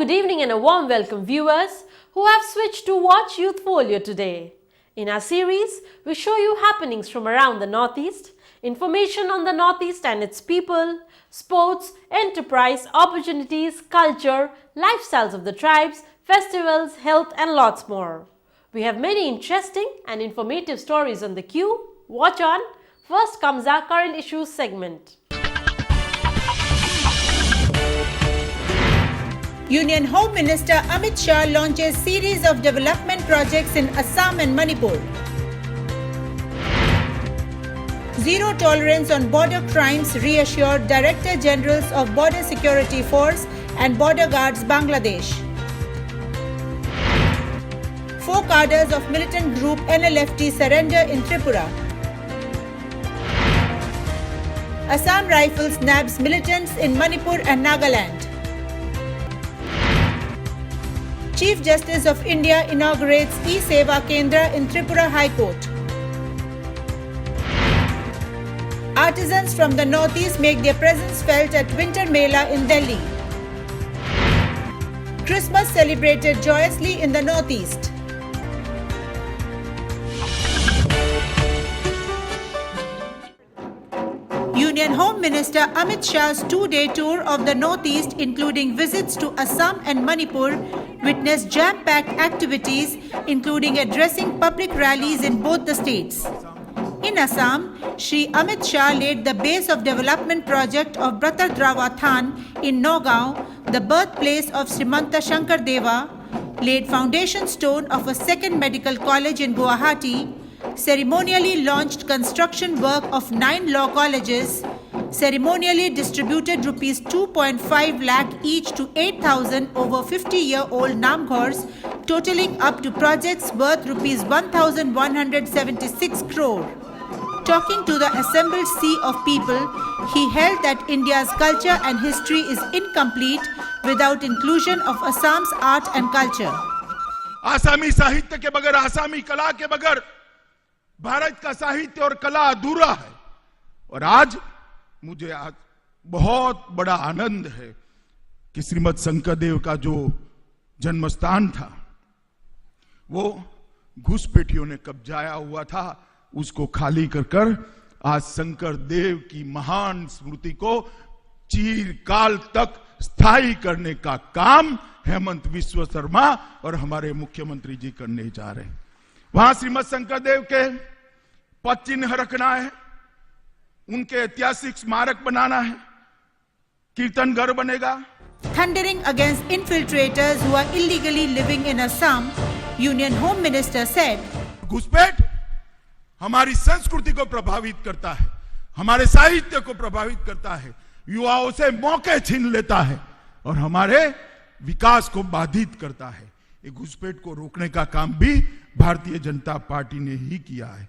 good evening and a warm welcome viewers who have switched to watch Youthfolio today. In our series, we show you happenings from around the Northeast, information on the Northeast and its people, sports, enterprise, opportunities, culture, lifestyles of the tribes, festivals, health and lots more. We have many interesting and informative stories on the queue. Watch on. First comes our current issues segment. Union Home Minister Amit Shah launches series of development projects in Assam and Manipur. Zero tolerance on border crimes reassured Director Generals of Border Security Force and Border Guards Bangladesh. 4 cadres of militant group NLFT surrender in Tripura. Assam Rifles nabs militants in Manipur and Nagaland. Chief Justice of India inaugurates E-Seva Kendra in Tripura High Court. Artisans from the Northeast make their presence felt at Winter Mela in Delhi. Christmas celebrated joyously in the Northeast. Union Home Minister Amit Shah's 2-day tour of the Northeast, including visits to Assam and Manipur, witnessed jam-packed activities, including addressing public rallies in both the states. In Assam, Shri Amit Shah laid the base of development project of Bratadrawa Than in Nagaon, the birthplace of Srimanta Shankar Deva, laid foundation stone of a second medical college in Guwahati, ceremonially launched construction work of 9 law colleges, ceremonially distributed rupees 2.5 lakh each to 8,000 over 50-year-old Namghars, totaling up to projects worth rupees 1,176 crore. Talking to the assembled sea of people, he held that India's culture and history is incomplete without inclusion of Assam's art and culture. आसामी साहित्य के बगैर, आसामी कला के बगैर भारत का साहित्य और कला अधूरा है। और आज मुझे आज बहुत बड़ा आनंद है कि श्रीमद शंकरदेव का जो जन्म स्थान था वो घुसपैठियों ने कब्जाया हुआ था, उसको खाली कर आज शंकर देव की महान स्मृति को चिरकाल तक स्थायी करने का काम हेमंत विश्व शर्मा और हमारे मुख्यमंत्री जी करने जा रहे हैं। वहां श्रीमद शंकर देव के पद चिन्ह रखना है, उनके ऐतिहासिक स्मारक बनाना है, कीर्तन घर बनेगा। Thundering against infiltrators who are illegally living in Assam, Union Home Minister said, घुसपैठ हमारी संस्कृति को प्रभावित करता है, हमारे साहित्य को प्रभावित करता है, युवाओं से मौके छीन लेता है और हमारे विकास को बाधित करता है। ये घुसपैठ को रोकने का काम भी भारतीय जनता पार्टी ने ही किया है।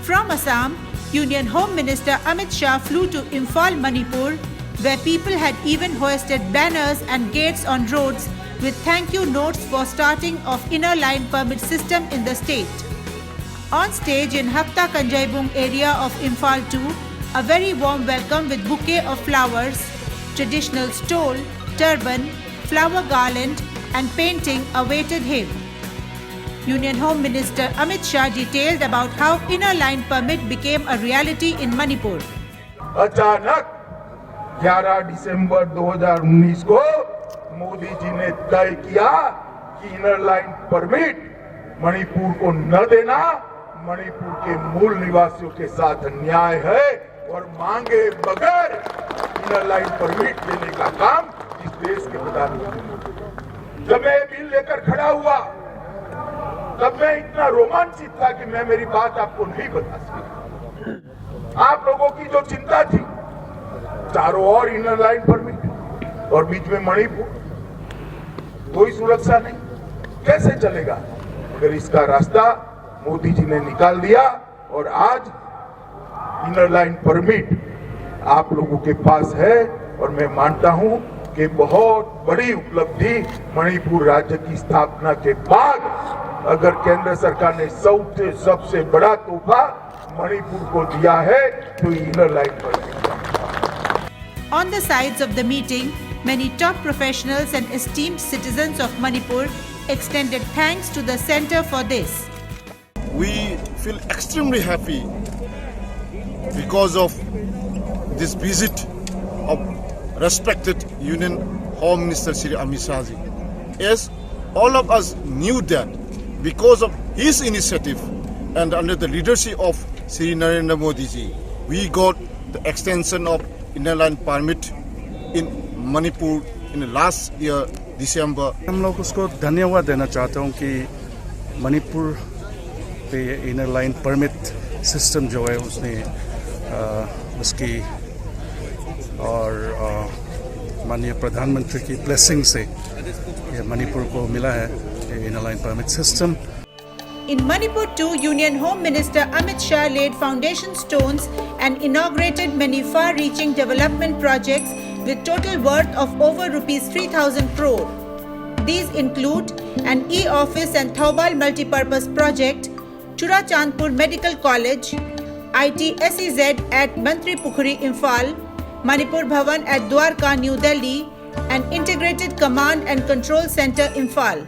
From Assam, Union Home Minister Amit Shah flew to Imphal, Manipur, where people had even hoisted banners and gates on roads with thank you notes for starting of inner line permit system in the state. On stage in Hapta Kanjaibung area of Imphal 2, a very warm welcome with bouquet of flowers, traditional stole, turban, flower garland and painting awaited him. Union Home Minister Amit Shah detailed about how inner line permit became a reality in Manipur. अचानक 11 दिसंबर 2019 को मोदी जी ने तय किया कि inner line permit Manipur को न देना मणिपुर के मूल निवासियों के साथ अन्याय है और मांगे बगैर इनर लाइन परमिट देने का काम इस देश के प्रधानमंत्री ने। जब मैं बिल लेकर खड़ा हुआ तब मैं इतना रोमांचित था कि मैं मेरी बात आपको नहीं बता सकता। आप लोगों की जो चिंता थी, चारों ओर इनर लाइन परमिट और बीच में मणिपुर, कोई सुरक्षा नहीं, कैसे चलेगा? अगर इसका रास्ता मोदी जी ने निकाल दिया और आज इनर लाइन परमिट आप लोगों के पास है और मैं मानता हूं कि बहुत बड़ी उपलब्धि मणिपुर राज्य की स्थापना के बाद अगर केंद्र सरकार ने सबसे बड़ा तोहफा मणिपुर को दिया है तो inner line permit. On the sides of the meeting, Many top professionals and esteemed citizens of Manipur extended thanks to the center for this. We feel extremely happy because of this visit of respected Union Home Minister Shri Amit Shah ji. Yes, all of us knew that because of his initiative and under the leadership of Shri Narendra Modi ji, we got the extension of inner line permit in Manipur in the last year December. हम लोग उसको धन्यवाद देना चाहता हूँ कि मणिपुर पे inner line permit system जो है उसने उसकी और माननीय प्रधानमंत्री की ब्लेसिंग से ये मणिपुर को मिला है ये inner line permit system. In Manipur too, Union Home Minister Amit Shah laid foundation stones and inaugurated many far-reaching development projects with total worth of over rupees 3,000 crore. These include an e-office and Thoubal multipurpose project, Churachandpur Medical College, IT SEZ at Mantri Pukhuri, Imphal, Manipur Bhavan at Dwarka, New Delhi, and Integrated Command and Control Center, Imphal.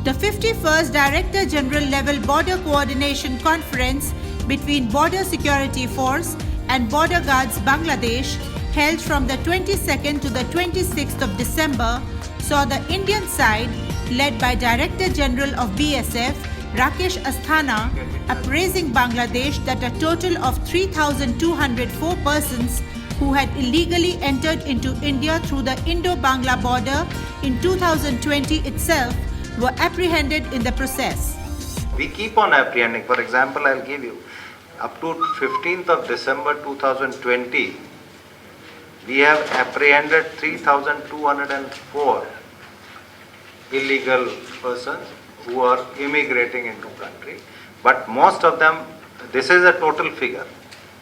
The 51st Director General Level Border Coordination Conference between Border Security Force and Border Guards Bangladesh, held from the 22nd to the 26th of December, saw the Indian side, led by Director General of BSF, Rakesh Asthana, appraising Bangladesh that a total of 3,204 persons who had illegally entered into India through the Indo-Bangla border in 2020 itself were apprehended in the process. We keep on apprehending. For example, I'll give you, up to 15th of December 2020, we have apprehended 3,204 illegal persons who are immigrating into country. But most of them, this is a total figure,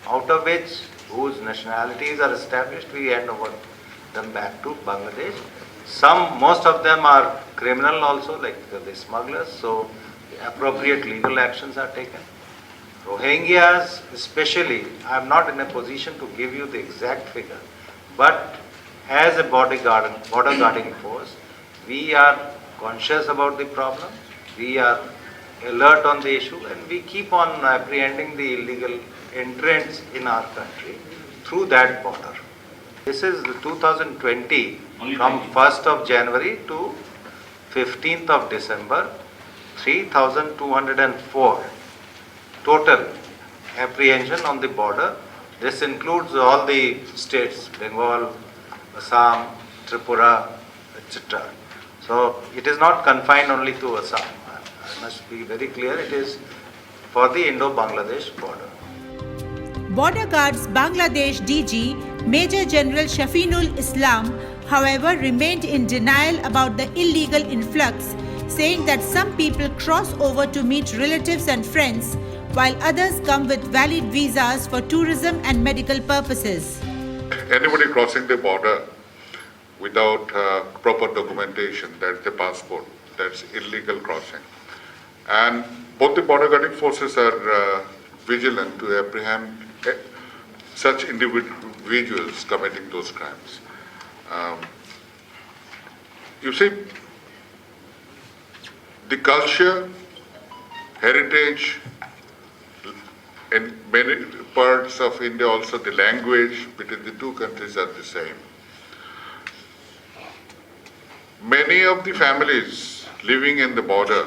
out of which whose nationalities are established, we hand over them back to Bangladesh. Most of them are criminal also, like the smugglers, so appropriate legal actions are taken. Rohingyas especially, I am not in a position to give you the exact figure, but as a border guarding force, we are conscious about the problem, we are alert on the issue, and we keep on apprehending the illegal entrants in our country through that border. This is the 2020, from 1st of January to 15th of December, 3,204 total apprehension on the border. This includes all the states, Bengal, Assam, Tripura, etc. So it is not confined only to Assam. I must be very clear, it is for the Indo-Bangladesh border. Border Guards Bangladesh DG Major General Shafinul Islam, however, remained in denial about the illegal influx, saying that some people cross over to meet relatives and friends, while others come with valid visas for tourism and medical purposes. Anybody crossing the border without proper documentation, that's the passport, that's illegal crossing. And both the border guarding forces are vigilant to apprehend such individuals committing those crimes. You see, the culture, heritage, in many parts of India also the language between the two countries are the same. Many of the families living in the border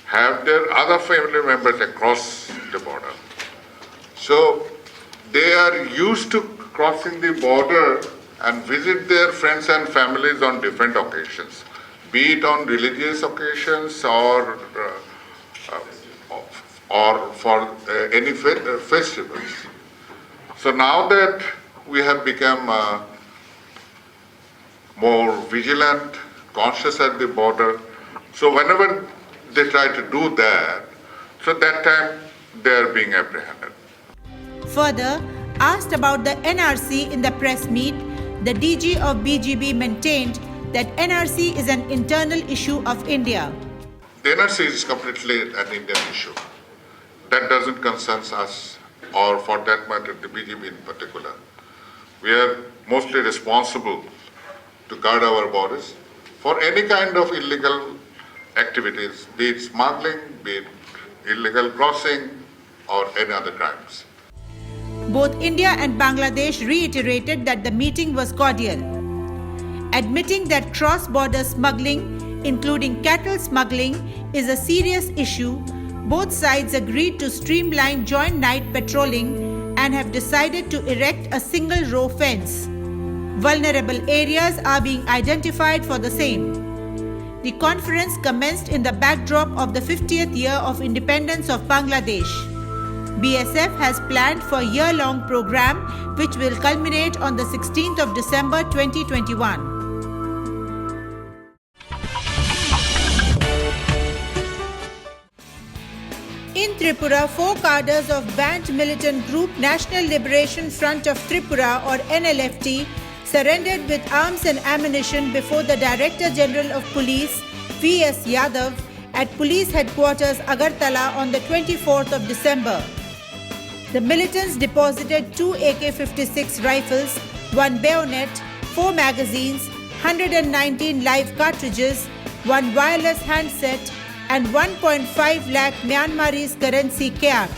have their other family members across the border. So they are used to crossing the border and visit their friends and families on different occasions, be it on religious occasions or for any festivals. So now that we have become more vigilant, conscious at the border, so whenever they try to do that, so that time they are being apprehended. Further, asked about the NRC in the press meet, the DG of BGB maintained that NRC is an internal issue of India. The NRC is completely an Indian issue. That doesn't concern us or for that matter the BGP in particular. We are mostly responsible to guard our borders for any kind of illegal activities, be it smuggling, be it illegal crossing or any other crimes. Both India and Bangladesh reiterated that the meeting was cordial, admitting that cross-border smuggling, including cattle smuggling, is a serious issue. Both sides agreed to streamline joint night patrolling and have decided to erect a single row fence. Vulnerable areas are being identified for the same. The conference commenced in the backdrop of the 50th year of independence of Bangladesh. BSF has planned for a year-long program which will culminate on the 16th of December 2021. In Tripura, 4 cadres of banned militant group National Liberation Front of Tripura or NLFT surrendered with arms and ammunition before the Director General of Police V.S. Yadav at Police Headquarters Agartala on the 24th of December. The militants deposited 2 AK-56 rifles, 1 bayonet, 4 magazines, 119 live cartridges, 1 wireless handset and 1.5 lakh Myanmarese currency kyat.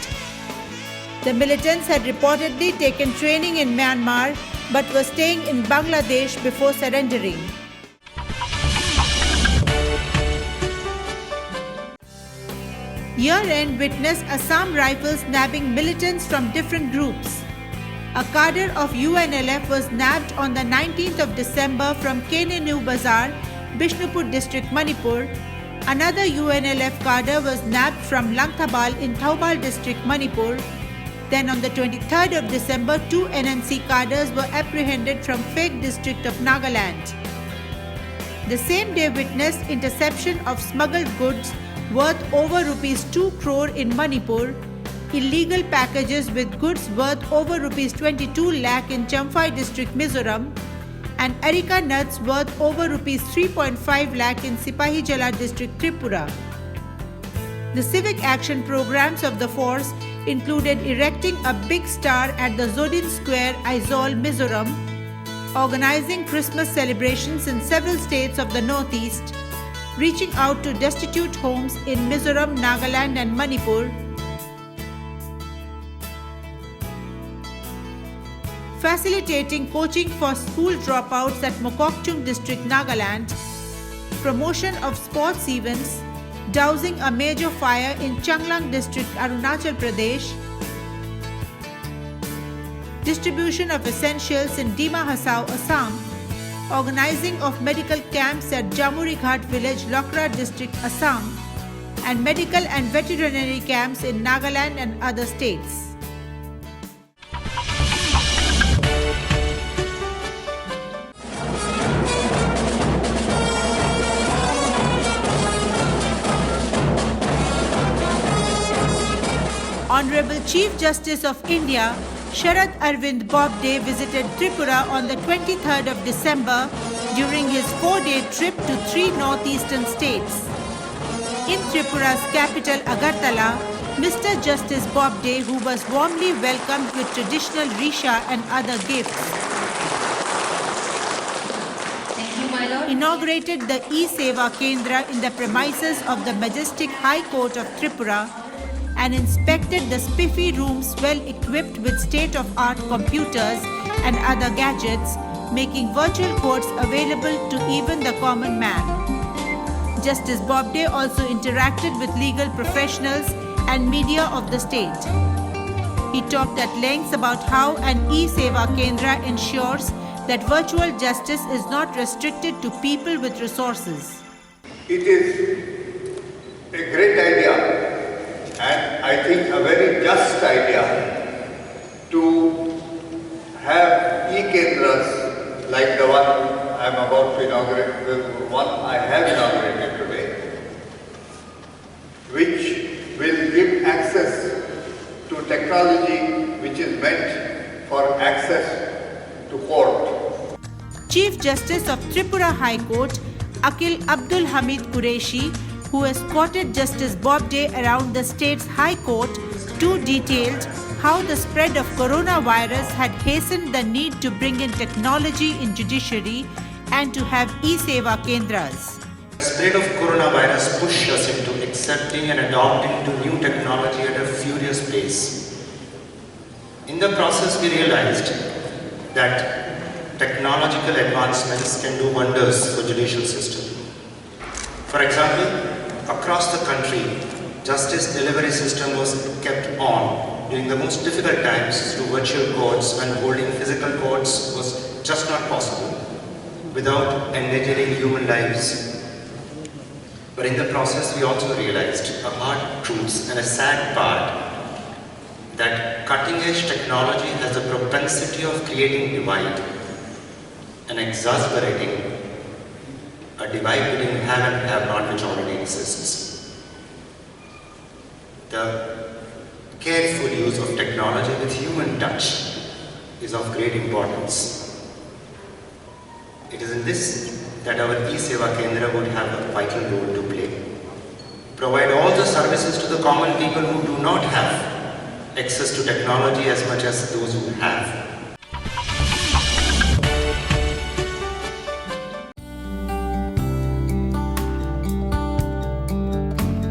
The militants had reportedly taken training in Myanmar but were staying in Bangladesh before surrendering. Year-end witnessed Assam Rifles nabbing militants from different groups. A cadre of UNLF was nabbed on the 19th of December from Kenenu Bazar, Bishnupur district, Manipur. Another UNLF cadre was nabbed from Langthabal in Thoubal district, Manipur. Then on the 23rd of December, 2 NNC cadres were apprehended from Phek district of Nagaland. The same day witnessed interception of smuggled goods worth over rupees 2 crore in Manipur, illegal packages with goods worth over rupees 22 lakh in Champhai district, Mizoram, and areca nuts worth over rupees 3.5 lakh in Sipahijala district, Tripura. The civic action programs of the force included erecting a big star at the Zodin Square, Aizawl, Mizoram, organizing Christmas celebrations in several states of the Northeast, reaching out to destitute homes in Mizoram, Nagaland and Manipur, facilitating coaching for school dropouts at Mokokchung district, Nagaland, promotion of sports events, dousing a major fire in Changlang district, Arunachal Pradesh, distribution of essentials in Dima Hasao, Assam, organizing of medical camps at Jamuri Ghat village, Lokra district, Assam, and medical and veterinary camps in Nagaland and other states. Honorable Chief Justice of India Sharad Arvind Bobde visited Tripura on the 23rd of December during his 4-day trip to 3 northeastern states. In Tripura's capital Agartala, Mr. Justice Bobde, who was warmly welcomed with traditional risha and other gifts, inaugurated the E-Seva Kendra in the premises of the majestic High Court of Tripura and inspected the spiffy rooms well equipped with state-of-art computers and other gadgets, making virtual courts available to even the common man. Justice Bobde also interacted with legal professionals and media of the state. He talked at length about how an E-Seva Kendra ensures that virtual justice is not restricted to people with resources. It is a great idea, and I think a very just idea, to have e-Kendras like the one I am about to inaugurate, the one I have inaugurated today, which will give access to technology which is meant for access to court. Chief Justice of Tripura High Court, Akil Abdul Hamid Qureshi, who escorted Justice Bobde around the state's High Court, too detailed how the spread of coronavirus had hastened the need to bring in technology in judiciary and to have e-Seva Kendras. The spread of coronavirus pushed us into accepting and adopting to new technology at a furious pace. In the process, we realized that technological advancements can do wonders for judicial system. For example, across the country, justice delivery system was kept on during the most difficult times through virtual courts, when holding physical courts was just not possible without endangering human lives. But in the process, we also realized a hard truth and a sad part, that cutting-edge technology has the propensity of creating divide and exasperating a divide between have and have not, which already exists. The careful use of technology with human touch is of great importance. It is in this that our e-Seva Kendra would have a vital role to play. Provide all the services to the common people who do not have access to technology as much as those who have.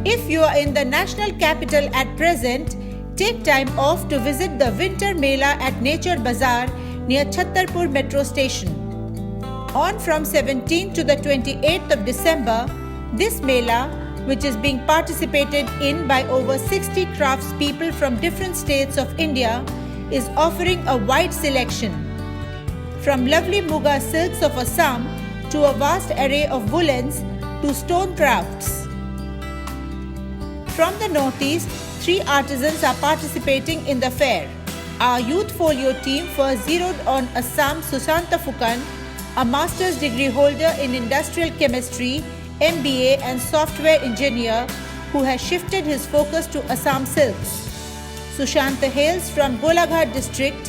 If you are in the national capital at present, take time off to visit the Winter Mela at Nature Bazaar near Chhattarpur Metro Station. On from 17th to the 28th of December, this Mela, which is being participated in by over 60 craftspeople from different states of India, is offering a wide selection. From lovely Muga silks of Assam to a vast array of woolens to stone crafts. From the Northeast, 3 artisans are participating in the fair. Our Youth Folio team first zeroed on Assam Sushanta Fukan, a master's degree holder in industrial chemistry, MBA and software engineer, who has shifted his focus to Assam silks. Sushanta hails from Golaghat district,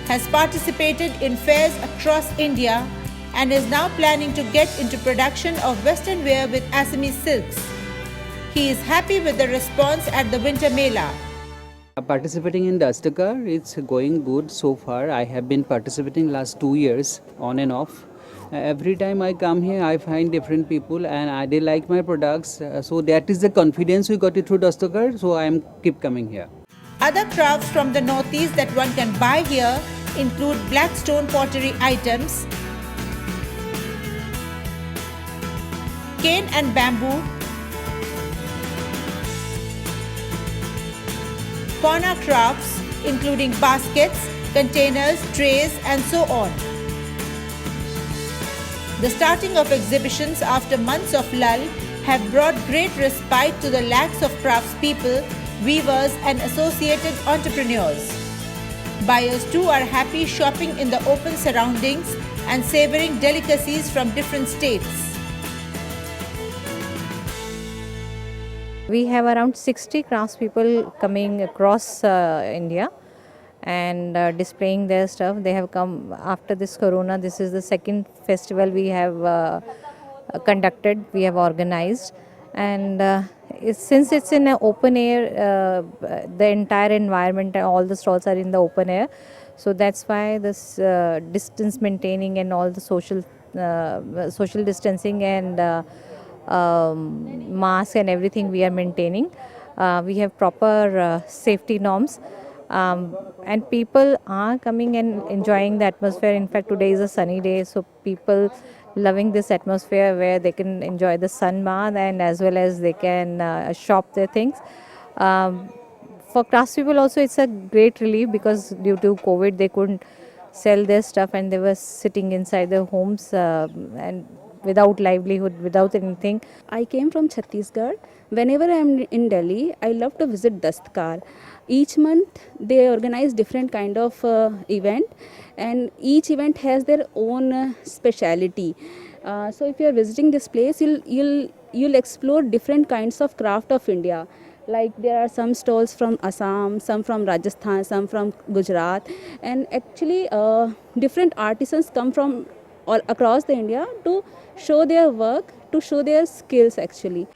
has participated in fairs across India and is now planning to get into production of western wear with Assamese silks. He is happy with the response at the Winter Mela. Participating in Dastakar, it's going good so far. I have been participating last 2 years on and off. Every time I come here, I find different people and they like my products. So that is the confidence we got it through Dastakar. So I keep coming here. Other crafts from the Northeast that one can buy here include black stone pottery items, cane and bamboo, corner crafts including baskets, containers, trays and so on. The starting of exhibitions after months of lull have brought great respite to the lakhs of craftspeople, weavers and associated entrepreneurs. Buyers too are happy shopping in the open surroundings and savouring delicacies from different states. We have around 60 craftspeople coming across India and displaying their stuff. They have come after this corona. This is the second festival we have conducted, we have organized. And since it's in an open air, the entire environment, all the stalls are in the open air. So that's why this distance maintaining and all the social distancing and mask and everything we are maintaining. We have proper safety norms. And people are coming and enjoying the atmosphere. In fact, today is a sunny day, so people loving this atmosphere where they can enjoy the sun bath and as well as they can shop their things. For craftspeople also it's a great relief because due to COVID they couldn't sell their stuff and they were sitting inside their homes and without livelihood, without anything. I came from Chhattisgarh. Whenever I am in Delhi, I love to visit Dastkar. Each month they organize different kind of event and each event has their own speciality. So if you are visiting this place, you'll explore different kinds of craft of India. Like there are some stalls from Assam, some from Rajasthan, some from Gujarat, and actually different artisans come from all across the India to show their work, to show their skills actually.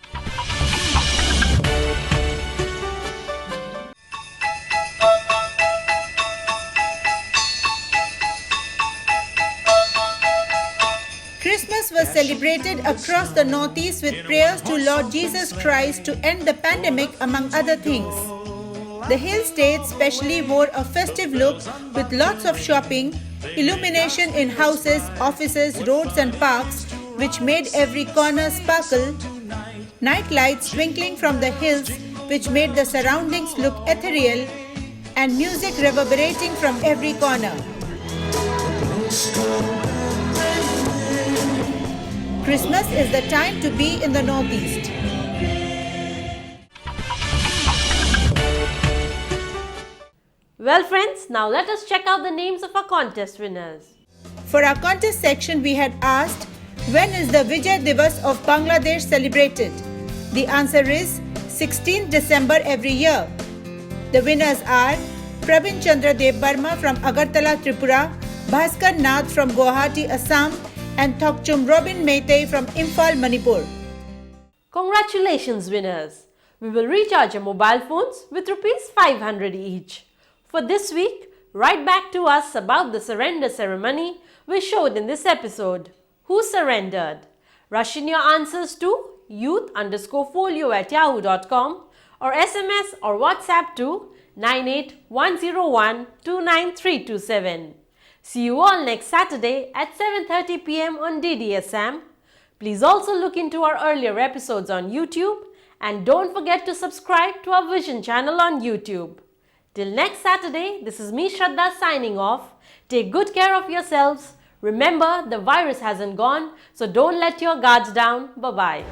celebrated across the Northeast with prayers to Lord Jesus Christ to end the pandemic, among other things. The Hill State specially wore a festive look with lots of shopping, illumination in houses, offices, roads and parks, which made every corner sparkle, night lights twinkling from the hills, which made the surroundings look ethereal, and music reverberating from every corner. Christmas is the time to be in the Northeast. Well friends, now let us check out the names of our contest winners. For our contest section, we had asked, when is the Vijay Divas of Bangladesh celebrated? The answer is 16th December every year. The winners are Prabin Chandra Dev Barma from Agartala, Tripura, Bhaskar Nath from Guwahati, Assam, and Thokchum Robin Meitei from Imphal, Manipur. Congratulations winners! We will recharge your mobile phones with ₹500 each. For this week, write back to us about the surrender ceremony we showed in this episode. Who surrendered? Rush in your answers to youth_folio@yahoo.com or SMS or WhatsApp to 9810129327. See you all next Saturday at 7:30 p.m. on DDSM. Please also look into our earlier episodes on YouTube and don't forget to subscribe to our Vision channel on YouTube. Till next Saturday, this is me Shraddha signing off. Take good care of yourselves. Remember, the virus hasn't gone, so don't let your guards down. Bye-bye.